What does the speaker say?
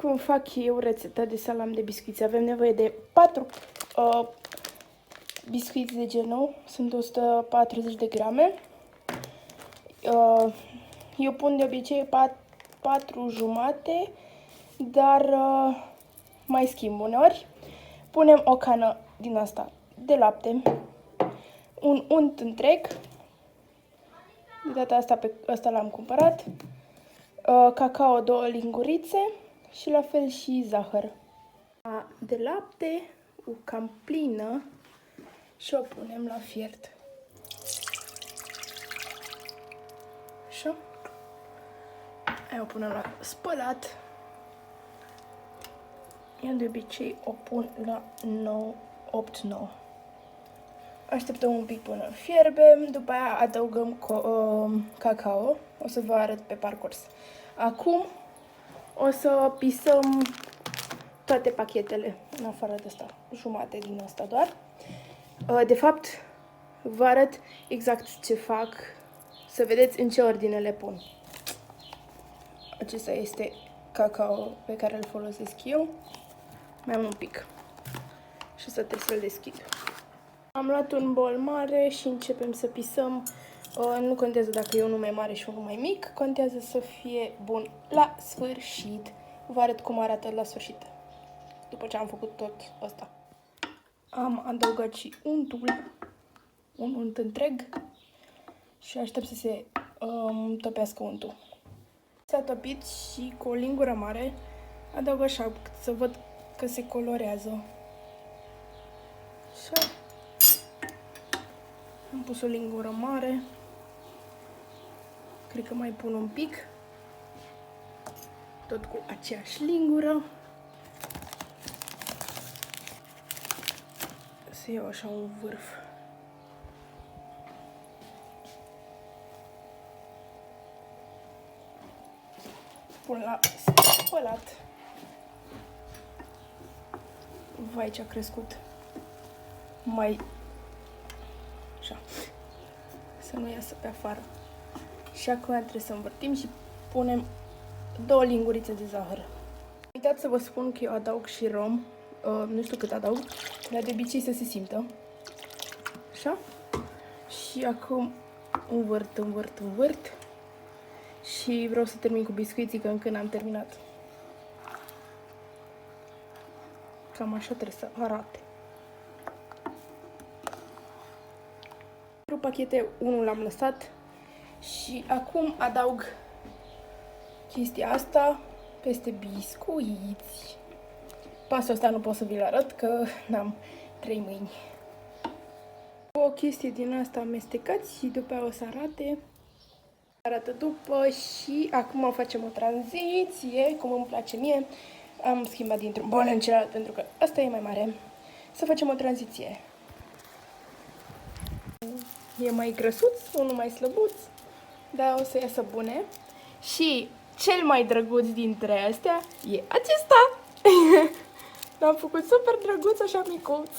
cum fac eu rețeta de salam de biscuiți. Avem nevoie de 4 biscuiți de genul, sunt 140 de grame. Eu pun de obicei 4 jumate, dar mai schimb uneori. Punem o cană din asta de lapte, un unt întreg, de data asta pe ăsta l-am cumpărat, cacao 2 lingurițe și la fel și zahăr. De lapte, o cam plină și o punem la fiert. Așa. Aia o punem la spălat. Eu de obicei o pun la 8-9. Așteptăm un pic până fierbe, după aia adăugăm cacao. O să vă arăt pe parcurs. Acum o să pisăm toate pachetele, în afară de asta, jumate din asta doar. De fapt, vă arăt exact ce fac, să vedeți în ce ordine le pun. Acesta este cacao pe care îl folosesc eu. Mai am un pic și să trebuie să-l deschid. Am luat un bol mare și începem să pisăm. Nu contează dacă e unul mai mare și unul mai mic, contează să fie bun la sfârșit. Vă arăt cum arată la sfârșit, după ce am făcut tot asta. Am adăugat și untul, un unt întreg și aștept să se topească untul. S-a topit și cu o lingură mare adaug așa, să văd că se colorează. Așa. Am pus o lingură mare. Cred că mai pun un pic. Tot cu aceeași lingură. Să iau așa un vârf. Pun la spălat. Vai, ce a crescut. Mai așa. Să nu iasă pe afară. Și acum trebuie să învârtim și punem 2 lingurițe de zahăr. Am uitat să vă spun că eu adaug și rom. Nu știu cât adaug, dar de obicei să se simtă. Așa. Și acum învârt. Și vreau să termin cu biscuiții, că încă n-am terminat. Cam așa trebuie să arate. 4 pachete, unul l-am lăsat și acum adaug chestia asta peste biscuiți. Pasul ăsta nu pot să vi-l arăt, că n-am 3 mâini. O chestie din asta amestecați și după aia o să arată după și acum facem o tranziție, cum îmi place mie. Am schimbat dintr-un bol în celălalt pentru că asta e mai mare. Să facem o tranziție. E mai grăsuț, unul mai slăbuț, dar o să iasă bune. Și cel mai drăguț dintre astea e acesta. L-am făcut super drăguț, așa micuț.